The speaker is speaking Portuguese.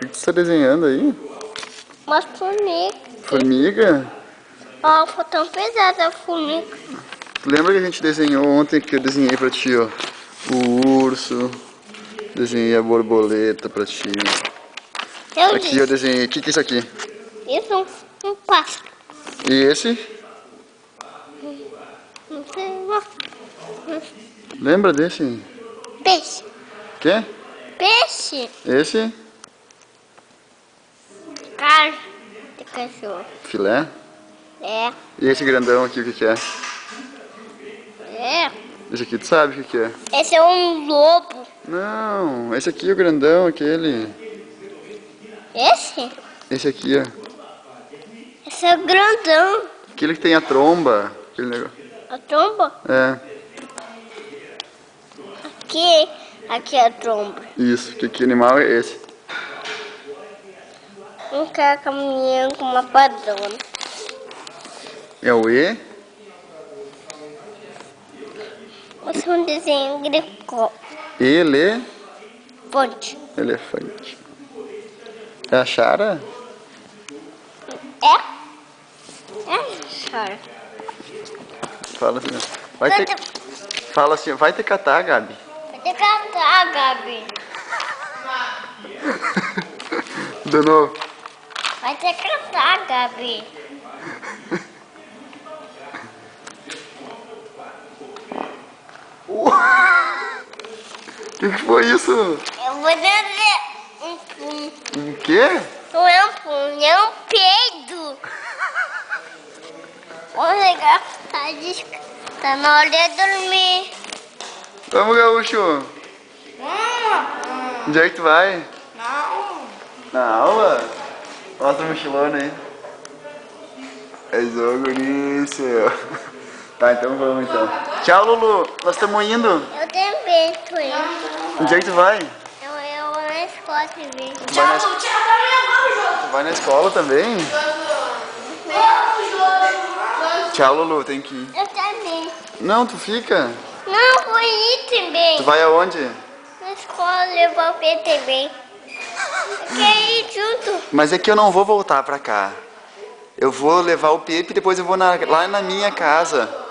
que você está desenhando aí? Uma formiga. Formiga? Ó, foi tão pesada a formiga. Lembra que a gente desenhou ontem, que eu desenhei pra ti, ó? O urso. Desenhei a borboleta pra ti. Eu Aqui eu desenhei. O que é isso aqui? Isso um pássaro. E esse? Não sei, não. Lembra desse? Peixe. Quê? Peixe. Esse? Carne de cachorro. Filé? É. E esse grandão aqui, o que é? É. Esse aqui tu sabe o que é? Esse é um lobo. Não, esse aqui é o grandão, aquele. Esse? Esse aqui, ó. Esse é o grandão. Aquele que tem a tromba. Aquele negócio. A tromba? É, Aqui é a tromba. isso. Que animal é esse? Um cara caminhando com uma padrona. É o E? Esse é um desenho greco. Elefante. É a Chara? É? É, chora. Fala assim. Fala assim, vai te catar, Gabi. Vai ter que cantar, Gabi. De novo. Vai ter que cantar, Gabi. O que foi isso? Eu vou dizer Um quê? não é um punho, é um peido. Vamos ligar, tá na hora de dormir. Vamos, Gaúcho. Onde é que tu vai? Não. Na aula? Mostra a mochilona aí. É jogo nisso. Tá, então vamos então. Tchau, Lulu. Nós estamos indo. Eu também tô indo. Onde é que tu vai? Eu vou na escola também. Tchau, Tu vai na escola também? Tchau, Lulu. Tem que ir. Eu também. Não, tu fica. Não, vou ir também. Tu vai aonde? Na escola levar o P também. Quer ir junto? Mas é que eu não vou voltar pra cá. Eu vou levar o Pepe e depois eu vou lá na minha casa.